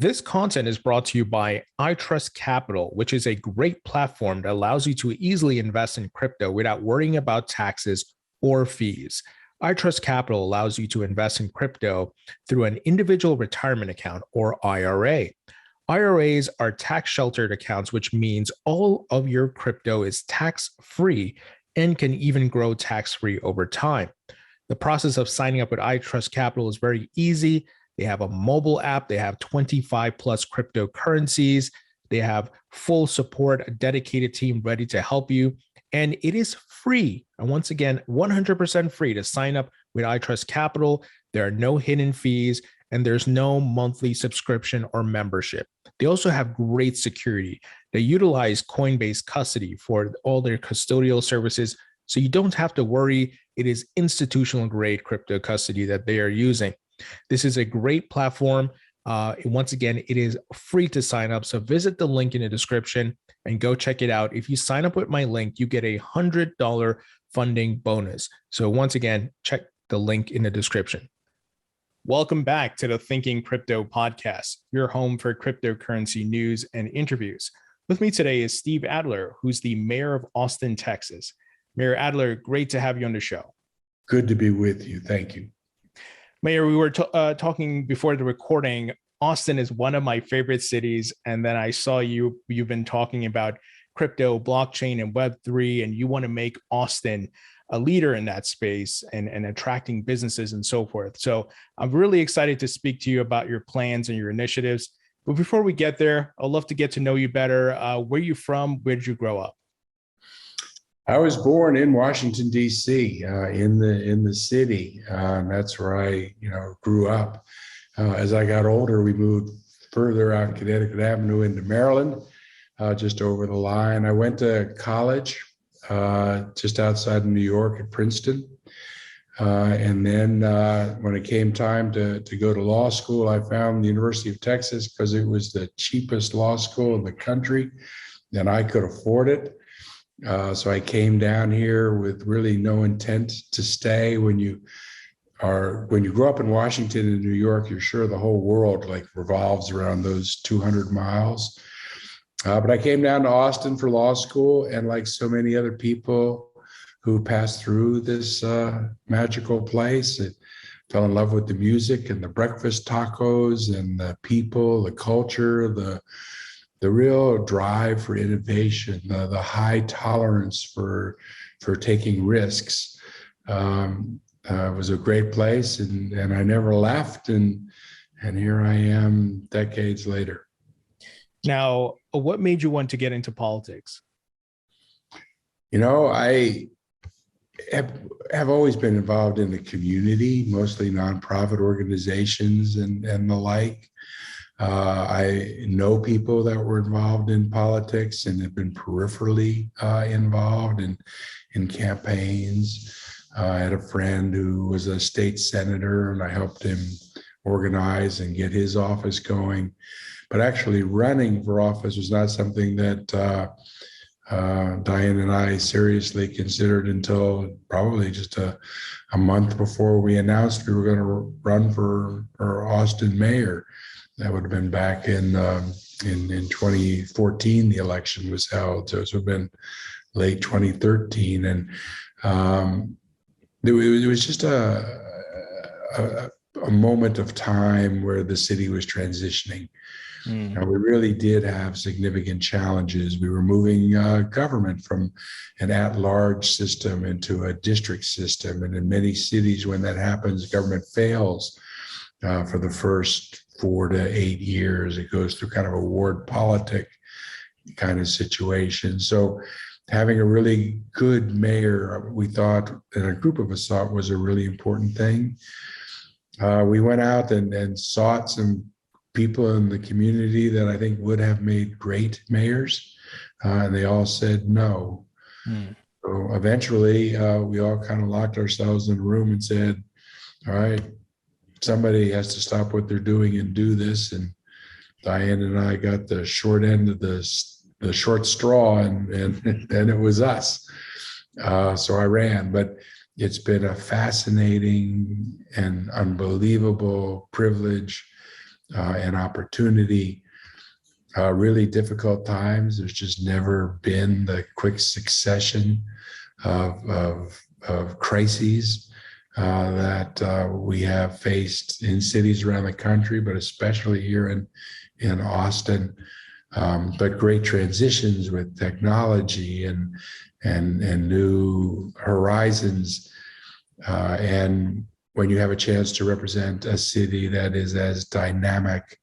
This content is brought to you by I Trust Capital, which is a great platform that allows you to easily invest in crypto without worrying about taxes or fees. I Trust Capital allows you to invest in crypto through an individual retirement account or IRA. IRAs are tax sheltered accounts, which means all of your crypto is tax free and can even grow tax free over time. The process of signing up with I Trust Capital is very easy. They have a mobile app. They have 25 plus cryptocurrencies. They have full support, a dedicated team ready to help you. And it is free. And once again, 100% free to sign up with I Trust Capital. There are no hidden fees and there's no monthly subscription or membership. They also have great security. They utilize Coinbase custody for all their custodial services. So you don't have to worry. It is institutional grade crypto custody that they are using. This is a great platform. Once again, it is free to sign up. So visit the link in the description and go check it out. If you sign up with my link, you get a $100 funding bonus. So once again, check the link in the description. Welcome back to the Thinking Crypto podcast, your home for cryptocurrency news and interviews. With me today is Steve Adler, who's the mayor of Austin, Texas. Mayor Adler, great to have you on the show. Good to be with you. Thank you. Mayor, we were talking before the recording. Austin is one of my favorite cities. And then I saw you've been talking about crypto, blockchain, and Web3, and you want to make Austin a leader in that space and attracting businesses and so forth. So I'm really excited to speak to you about your plans and your initiatives. But before we get there, I'd love to get to know you better. Where are you from? Where did you grow up? I was born in Washington, D.C., in the city. That's where I, grew up. As I got older, we moved further out Connecticut Avenue into Maryland, just over the line. I went to college just outside of New York at Princeton. And then when it came time to go to law school, I found the University of Texas because it was the cheapest law school in the country, and I could afford it. So I came down here with really no intent to stay. When you grow up in Washington and New York, you're sure the whole world revolves around those 200 miles. But I came down to Austin for law school, and like so many other people who passed through this magical place, I fell in love with the music and the breakfast tacos and the people, the culture, the real drive for innovation, the high tolerance for taking risks. It was a great place, and I never left, and here I am decades later. Now, what made you want to get into politics? I have always been involved in the community, mostly nonprofit organizations and the like. I know people that were involved in politics and have been peripherally involved in campaigns. I had a friend who was a state senator, and I helped him organize and get his office going. But actually running for office was not something that Diane and I seriously considered until probably just a month before we announced we were going to run for Austin mayor. That would have been back in 2014, the election was held. So it would have been late 2013. And it was just a moment of time where the city was transitioning. Now, we really did have significant challenges. We were moving government from an at-large system into a district system. And in many cities, when that happens, government fails for the first 4 to 8 years. It goes through kind of a ward politic kind of situation. So having a really good mayor, we thought, and a group of us thought, was a really important thing. We went out and sought some people in the community that I think would have made great mayors, and they all said no. So eventually, we all kind of locked ourselves in a room and said, all right, somebody has to stop what they're doing and do this. And Diane and I got the short end of the short straw, and it was us. So I ran, but it's been a fascinating and unbelievable privilege and opportunity. Really difficult times. There's just never been the quick succession of crises that we have faced in cities around the country, but especially here in Austin. But great transitions with technology and new horizons. And when you have a chance to represent a city that is as dynamic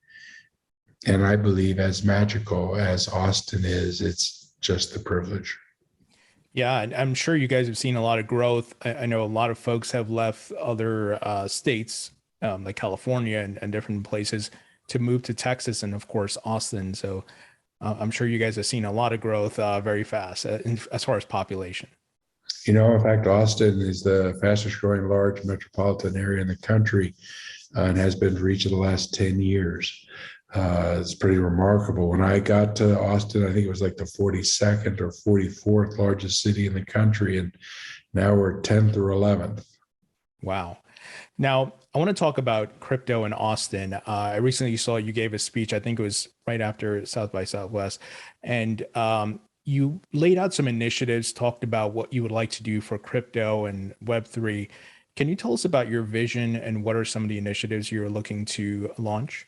and I believe as magical as Austin is, it's just a privilege. Yeah, and I'm sure you guys have seen a lot of growth. I know a lot of folks have left other states like California and different places to move to Texas and, of course, Austin. So I'm sure you guys have seen a lot of growth very fast as far as population. In fact, Austin is the fastest growing large metropolitan area in the country and has been for each of the last 10 years. It's pretty remarkable. When I got to Austin, I think it was like the 42nd or 44th largest city in the country, and now we're 10th or 11th. Wow. Now, I want to talk about crypto in Austin. I recently saw you gave a speech, I think it was right after South by Southwest, and you laid out some initiatives, talked about what you would like to do for crypto and Web3. Can you tell us about your vision and what are some of the initiatives you're looking to launch?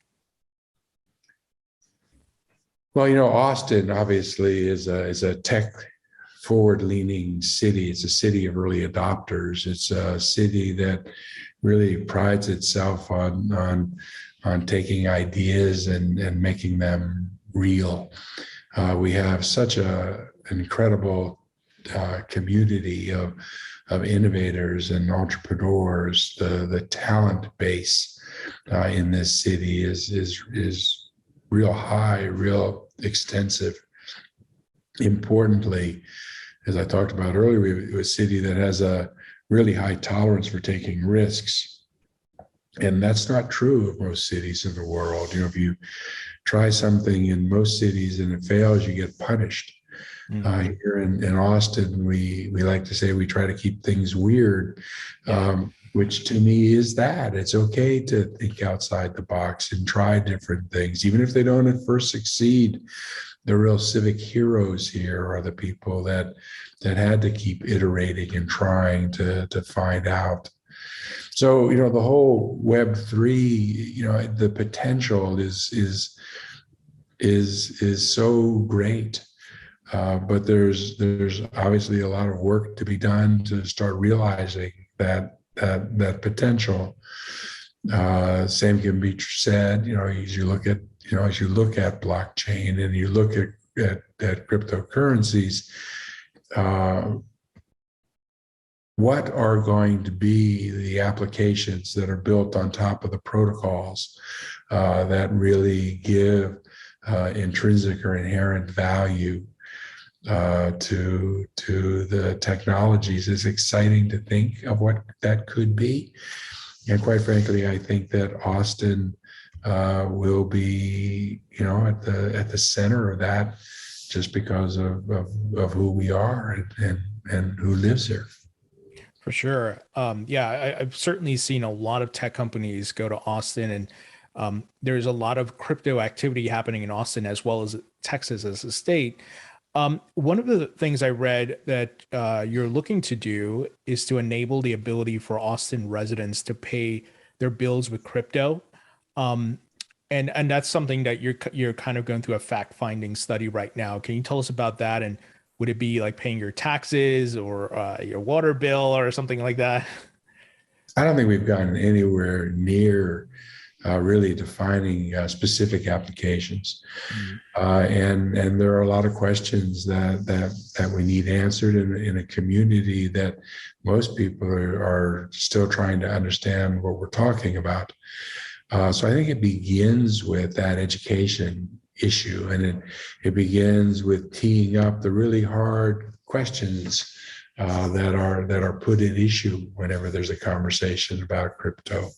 Well, Austin obviously is a tech forward-leaning city. It's a city of early adopters. It's a city that really prides itself on taking ideas and making them real. We have such an incredible community of innovators and entrepreneurs. The talent base in this city is real high, real extensive. Importantly, as I talked about earlier, we're a city that has a really high tolerance for taking risks. And that's not true of most cities in the world. If you try something in most cities and it fails, you get punished. Mm-hmm. Here in Austin, we like to say we try to keep things weird. Which to me is that it's okay to think outside the box and try different things, even if they don't at first succeed. The real civic heroes here are the people that had to keep iterating and trying to find out. So, the whole Web3, the potential is so great. But there's obviously a lot of work to be done to start realizing that potential. Same can be said, as you look at blockchain and you look at cryptocurrencies, what are going to be the applications that are built on top of the protocols that really give intrinsic or inherent value to the technologies? Is exciting to think of what that could be. And quite frankly, I think that Austin will be, at the center of that, just because of who we are and who lives here. For sure. I've certainly seen a lot of tech companies go to Austin, and there's a lot of crypto activity happening in Austin as well as Texas as a state. One of the things I read that you're looking to do is to enable the ability for Austin residents to pay their bills with crypto. And that's something that you're kind of going through a fact-finding study right now. Can you tell us about that? And would it be like paying your taxes or your water bill or something like that? I don't think we've gotten anywhere near really defining specific applications. Mm-hmm. And there are a lot of questions that we need answered in a community that most people are still trying to understand what we're talking about. So I think it begins with that education issue, and it begins with teeing up the really hard questions that are put in issue whenever there's a conversation about crypto.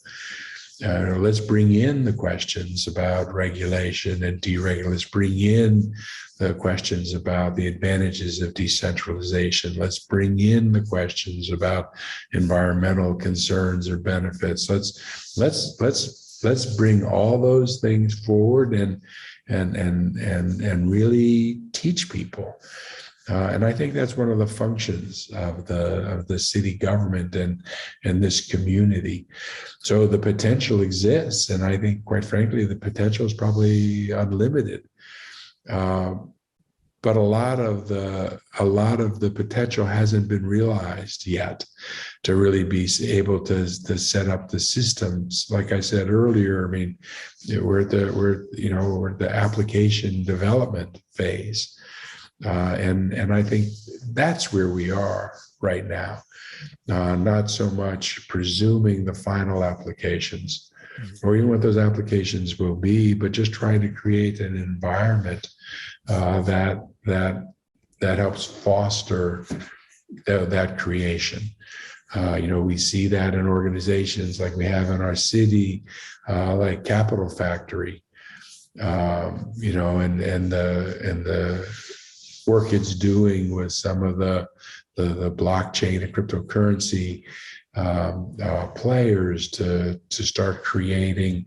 Let's bring in the questions about regulation and deregulation. Let's bring in the questions about the advantages of decentralization. Let's bring in the questions about environmental concerns or benefits. Let's let's bring all those things forward and really teach people. And I think that's one of the functions of the city government and this community. So the potential exists, and I think, quite frankly, the potential is probably unlimited. But a lot of the potential hasn't been realized yet to really be able to set up the systems. Like I said earlier, I mean, we're at the application development phase. And I think that's where we are right now. Not so much presuming the final applications or even what those applications will be, but just trying to create an environment that helps foster that creation. We see that in organizations like we have in our city, like Capital Factory, and the work it's doing with some of the blockchain and cryptocurrency players to start creating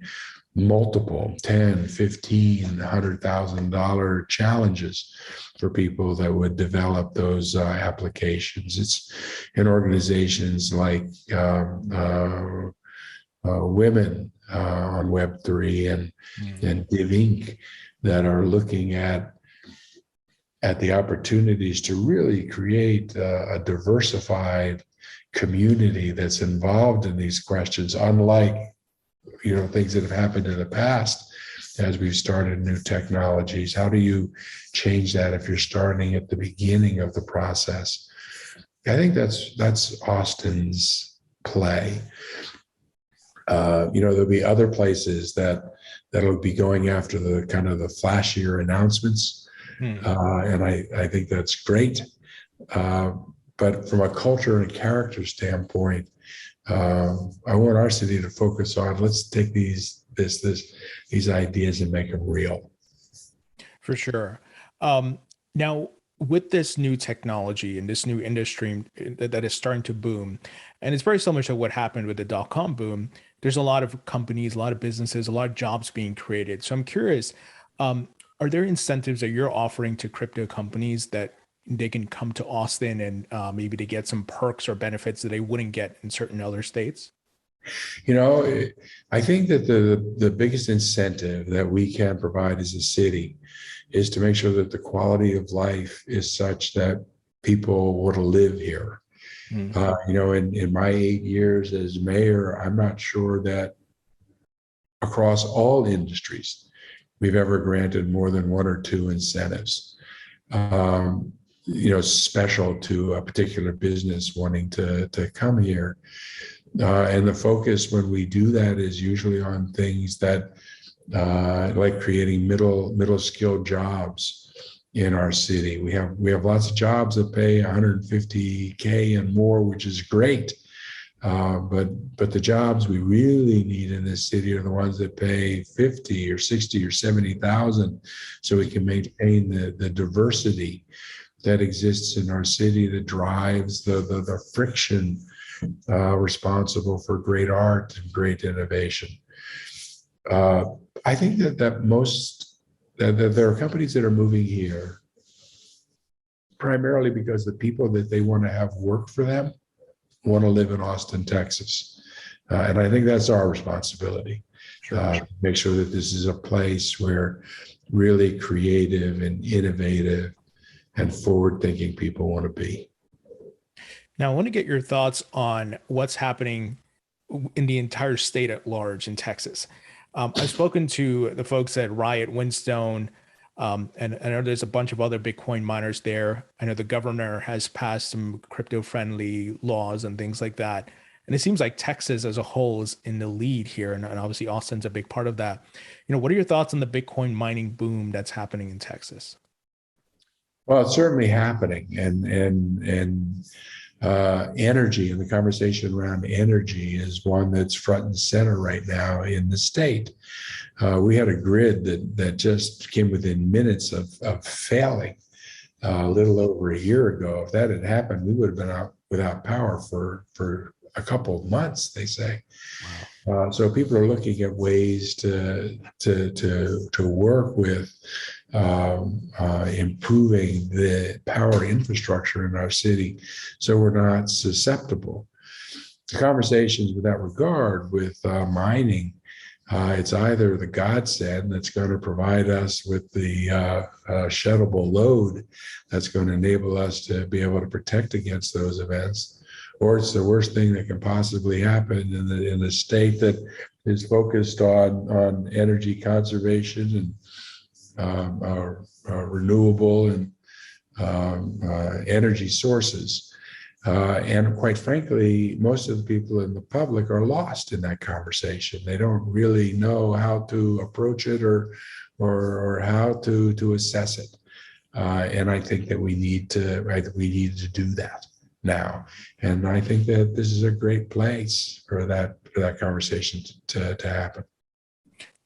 multiple $10, $15, $100,000 challenges for people that would develop those applications. It's in organizations like Women on Web3 and Div Inc. that are looking at the opportunities to really create a diversified community that's involved in these questions, unlike things that have happened in the past as we've started new technologies. How do you change that if you're starting at the beginning of the process? I think that's Austin's play. There'll be other places that'll be going after the kind of the flashier announcements. And I think that's great. But from a culture and character standpoint, I want our city to focus on, let's take these ideas and make them real. For sure. Now, with this new technology and this new industry that is starting to boom, and it's very similar to what happened with the dot-com boom, there's a lot of companies, a lot of businesses, a lot of jobs being created. So I'm curious, are there incentives that you're offering to crypto companies that they can come to Austin and maybe to get some perks or benefits that they wouldn't get in certain other states? I think that the biggest incentive that we can provide as a city is to make sure that the quality of life is such that people want to live here. In my 8 years as mayor, I'm not sure that across all industries we've ever granted more than one or two incentives, special to a particular business wanting to come here. And the focus when we do that is usually on things that like creating middle skilled jobs in our city. We have lots of jobs that pay $150K and more, which is great. But the jobs we really need in this city are the ones that pay 50 or 60 or 70,000, so we can maintain the diversity that exists in our city that drives the friction responsible for great art and great innovation. I think that there are companies that are moving here primarily because the people that they want to have work for them want to live in Austin, Texas. And I think that's our responsibility. Make sure that this is a place where really creative and innovative and forward-thinking people want to be. Now, I want to get your thoughts on what's happening in the entire state at large in Texas. I've spoken to the folks at Riot, Windstone, and I know there's a bunch of other Bitcoin miners there. I know the governor has passed some crypto-friendly laws and things like that. And it seems like Texas as a whole is in the lead here. And obviously Austin's a big part of that. What are your thoughts on the Bitcoin mining boom that's happening in Texas? Well, it's certainly happening. And energy, and the conversation around energy is one that's front and center right now in the state. We had a grid that just came within minutes of failing a little over a year ago. If that had happened, we would have been out without power for a couple of months, they say. Wow. So people are looking at ways to work with improving the power infrastructure in our city, so we're not susceptible. The conversations with that regard with mining, it's either the godsend that's going to provide us with the sheddable load that's going to enable us to be able to protect against those events, or it's the worst thing that can possibly happen in the state that is focused on energy conservation and renewable and energy sources. And quite frankly, most of the people in the public are lost in that conversation. They don't really know how to approach it or how to assess it. And I think that we need to do that now. And I think that this is a great place for that conversation to happen.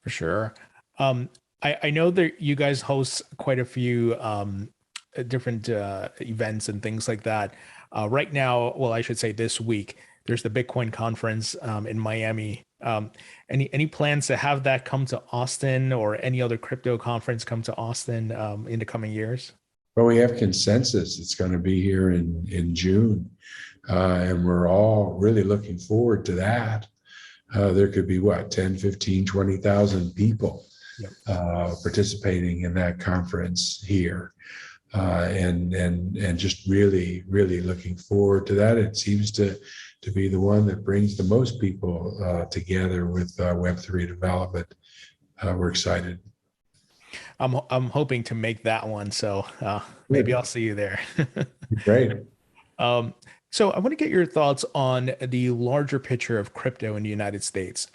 For sure. I know that you guys host quite a few different events and things like that. Right now, well, I should say this week, there's the Bitcoin conference in Miami. Any plans to have that come to Austin, or any other crypto conference come to Austin in the coming years? Well, we have consensus. It's going to be here in June, and we're all really looking forward to that. There could be 10, 15, 20,000 people participating in that conference here. And just really looking forward to that. It seems to be the one that brings the most people together with Web3 development. We're excited. I'm hoping to make that one, so maybe I'll see you there. Great. So I want to get your thoughts on the larger picture of crypto in the United States.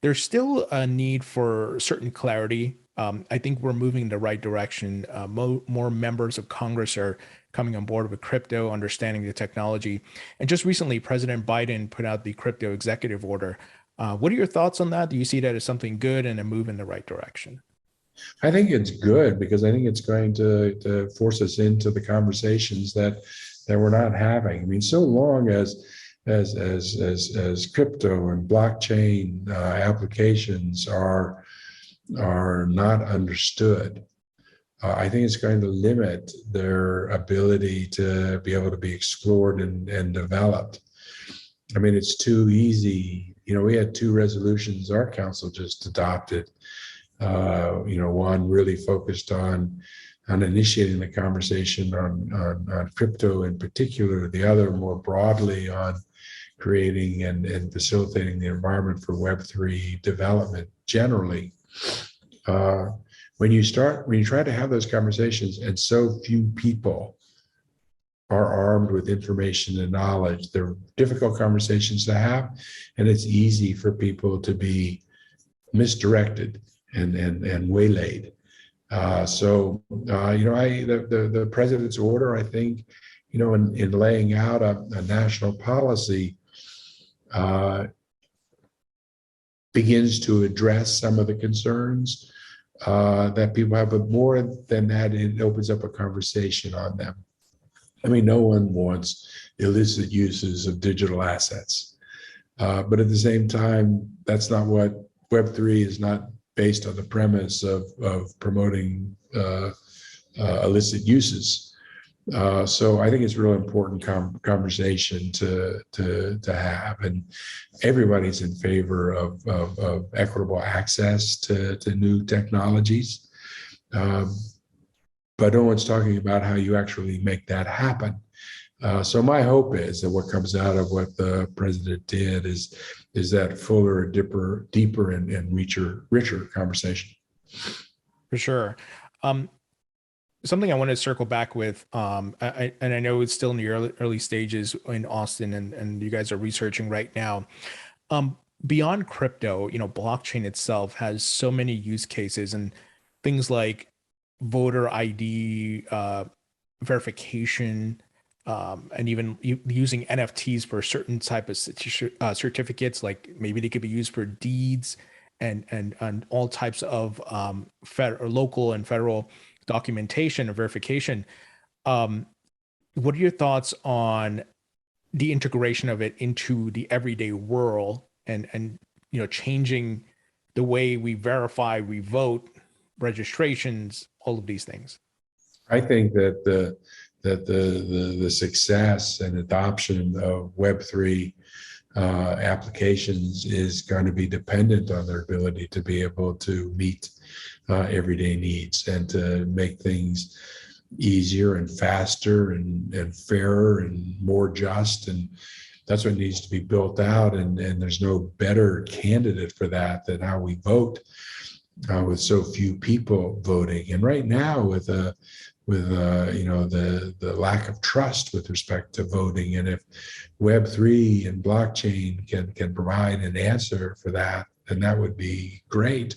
There's still a need for certain clarity. I think we're moving in the right direction. More members of Congress are coming on board with crypto, understanding the technology. And just recently, President Biden put out the crypto executive order. What are your thoughts on that? Do you see that as something good and a move in the right direction? I think it's good, because I think it's going to force us into the conversations that we're not having. I mean, so long as crypto and blockchain applications are not understood, I think it's going to limit their ability to be able to be explored and developed. I mean, it's too easy. We had 2 resolutions our council just adopted. One really focused on initiating the conversation on crypto in particular, the other more broadly on creating and facilitating the environment for Web3 development generally. When you try to have those conversations and so few people are armed with information and knowledge, they're difficult conversations to have, and it's easy for people to be misdirected and waylaid. The president's order, I think, in laying out a national policy, begins to address some of the concerns that people have, but more than that, it opens up a conversation on them. I mean, no one wants illicit uses of digital assets, but at the same time, that's not what Web3 is not based on the premise of promoting illicit uses. So I think it's a real important conversation to have, and everybody's in favor of equitable access to new technologies. But no one's talking about how you actually make that happen. So my hope is that what comes out of what the president did is that fuller, deeper, and richer conversation. For sure. Something I want to circle back with, and I know it's still in the early stages in Austin, and you guys are researching right now. Beyond crypto, blockchain itself has so many use cases, and things like voter ID verification, and even using NFTs for certain type of certificates, like maybe they could be used for deeds and all types of local and federal documentation or verification. What are your thoughts on the integration of it into the everyday world, and changing the way we verify, we vote, registrations, all of these things? I think that the success and adoption of Web3 applications is going to be dependent on their ability to be able to meet everyday needs and to make things easier and faster and fairer and more just. And that's what needs to be built out. And there's no better candidate for that than how we vote with so few people voting. And right now with the lack of trust with respect to voting, and if Web3 and blockchain can provide an answer for that, then that would be great.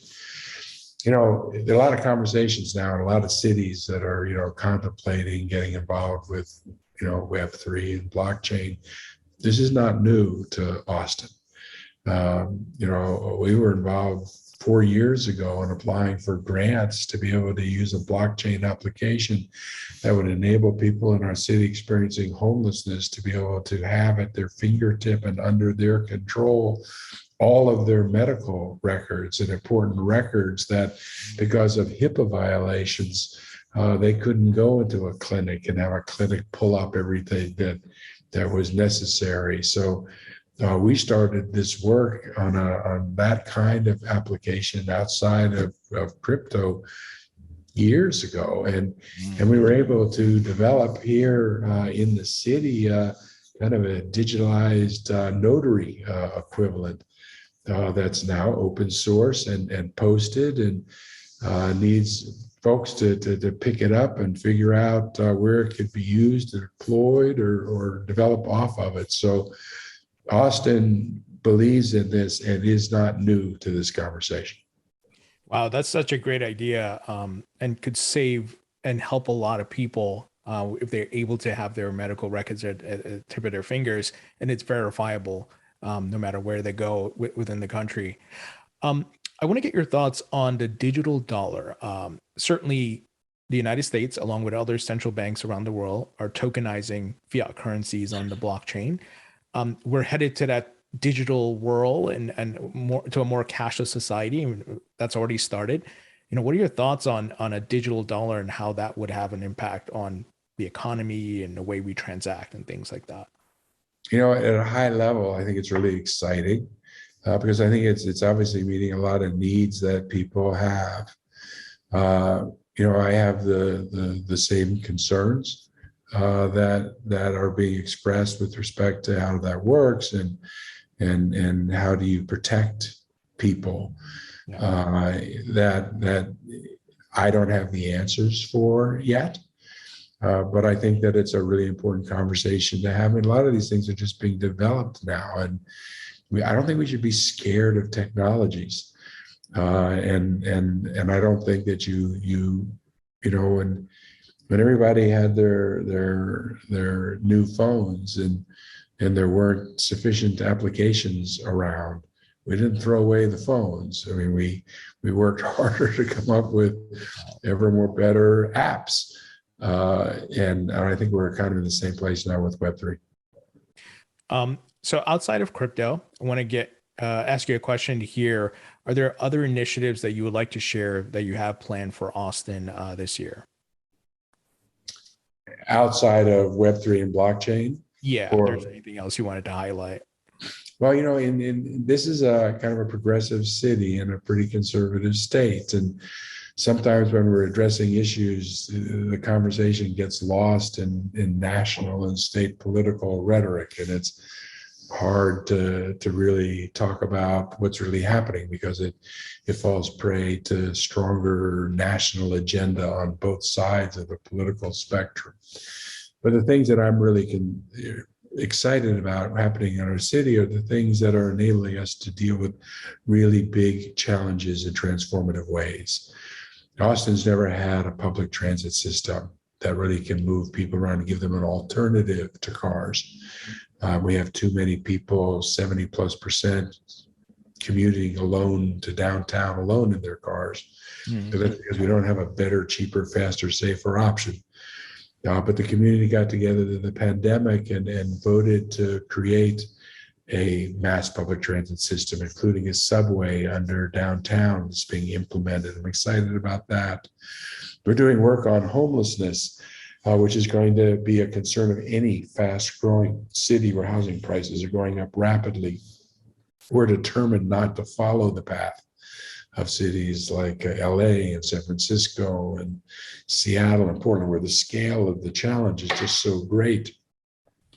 There are a lot of conversations now in a lot of cities that are contemplating getting involved with Web3 and blockchain. This is not new to Austin. We were involved 4 years ago in applying for grants to be able to use a blockchain application that would enable people in our city experiencing homelessness to be able to have at their fingertip and under their control all of their medical records and important records that, because of HIPAA violations, they couldn't go into a clinic and have a clinic pull up everything that was necessary. So we started this work on that kind of application outside of crypto years ago, and we were able to develop here in the city kind of a digitalized notary equivalent that's now open source and posted, and needs folks to pick it up and figure out where it could be used or deployed or develop off of it. So Austin believes in this and is not new to this conversation. Wow, that's such a great idea, and could save and help a lot of people if they're able to have their medical records at the tip of their fingers, and it's verifiable no matter where they go within the country. I want to get your thoughts on the digital dollar. Certainly, the United States, along with other central banks around the world, are tokenizing fiat currencies on the blockchain. We're headed to that digital world and more to a more cashless society. That's already started. What are your thoughts on a digital dollar and how that would have an impact on the economy and the way we transact and things like that? At a high level, I think it's really exciting because I think it's obviously meeting a lot of needs that people have. I have the same concerns that are being expressed with respect to how that works and how do you protect people that I don't have the answers for yet. But I think that it's a really important conversation to have. And a lot of these things are just being developed now. And I don't think we should be scared of technologies. And I don't think that when everybody had their new phones and there weren't sufficient applications around, we didn't throw away the phones. I mean, we worked harder to come up with ever more better apps. And I think we're kind of in the same place now with Web3. So outside of crypto, I want to ask you a question here. Are there other initiatives that you would like to share that you have planned for Austin this year? Outside of Web3 and blockchain? Yeah, if there's anything else you wanted to highlight. Well, this is a kind of a progressive city in a pretty conservative state. And sometimes when we're addressing issues, the conversation gets lost in national and state political rhetoric. And it's hard to really talk about what's really happening because it falls prey to stronger national agenda on both sides of the political spectrum. But the things that I'm really excited about happening in our city are the things that are enabling us to deal with really big challenges in transformative ways. Austin's never had a public transit system that really can move people around and give them an alternative to cars. We have too many people, 70+% commuting alone to downtown alone in their cars because we don't have a better, cheaper, faster, safer option. But the community got together in the pandemic and voted to create a mass public transit system, including a subway under downtown that's being implemented. I'm excited about that. We're doing work on homelessness, which is going to be a concern of any fast-growing city where housing prices are going up rapidly. We're determined not to follow the path of cities like LA and San Francisco and Seattle and Portland, where the scale of the challenge is just so great.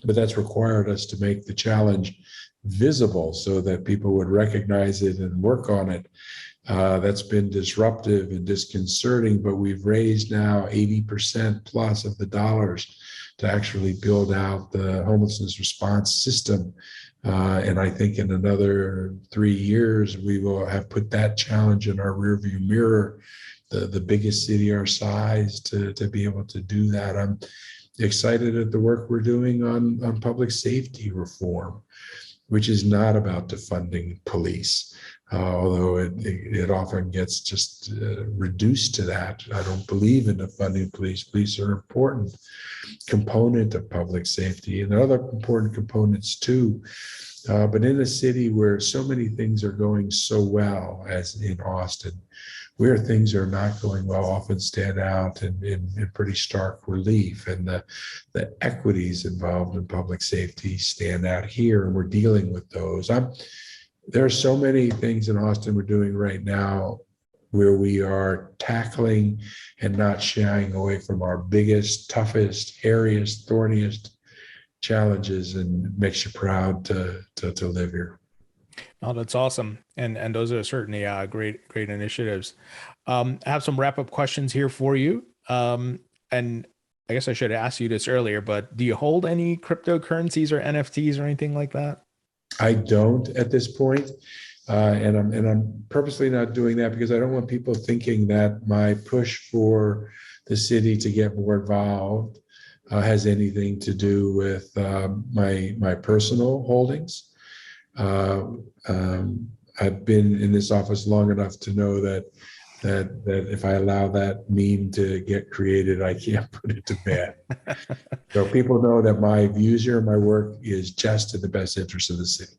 But that's required us to make the challenge visible so that people would recognize it and work on it. That's been disruptive and disconcerting, but we've raised now 80% plus of the dollars to actually build out the homelessness response system. And I think in another 3 years, we will have put that challenge in our rearview mirror, the biggest city our size to be able to do that. I'm excited at the work we're doing on public safety reform, which is not about defunding police, although it often gets just reduced to that. I don't believe in defunding police. Police are an important component of public safety, and there are other important components too. But in a city where so many things are going so well, as in Austin, where things are not going well often stand out in pretty stark relief, and the equities involved in public safety stand out here, and we're dealing with those. There are so many things in Austin we're doing right now where we are tackling and not shying away from our biggest, toughest, hairiest, thorniest challenges, and it makes you proud to live here. Oh, that's awesome. And those are certainly great initiatives. I have some wrap-up questions here for you. And I guess I should have asked you this earlier, but do you hold any cryptocurrencies or NFTs or anything like that? I don't at this point. And I'm purposely not doing that because I don't want people thinking that my push for the city to get more involved has anything to do with my personal holdings. I've been in this office long enough to know that if I allow that meme to get created, I can't put it to bed. So people know that my views here, my work is just in the best interest of the city.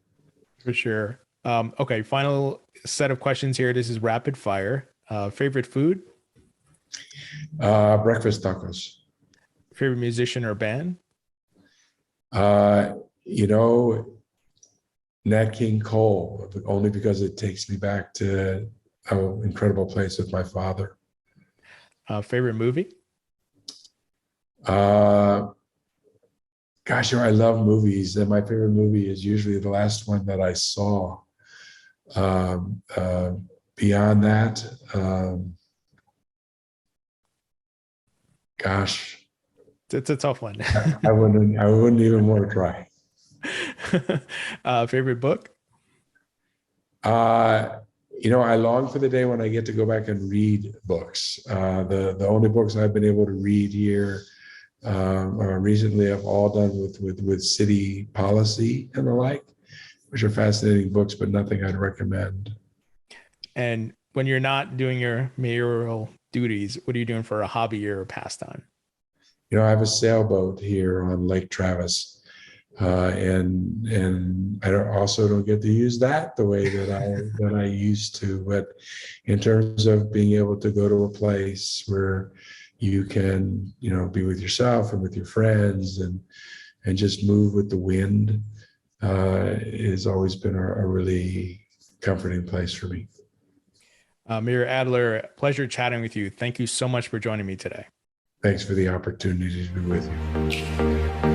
For sure. Okay, final set of questions here. This is rapid fire. Favorite food? Breakfast tacos. Favorite musician or band? Nat King Cole, only because it takes me back to an incredible place with my father. Favorite movie? Gosh, I love movies, and my favorite movie is usually the last one that I saw. Beyond that, gosh, it's a tough one. I wouldn't even want to try. Favorite book? I long for the day when I get to go back and read books. The only books I've been able to read here recently have all done with city policy and the like, which are fascinating books, but nothing I'd recommend. And when you're not doing your mayoral duties, what are you doing for a hobby or a pastime? I have a sailboat here on Lake Travis, and I don't get to use that the way that I used to. But in terms of being able to go to a place where you can, be with yourself and with your friends and just move with the wind, has always been a really comforting place for me. Mayor Adler, pleasure chatting with you. Thank you so much for joining me today. Thanks for the opportunity to be with you.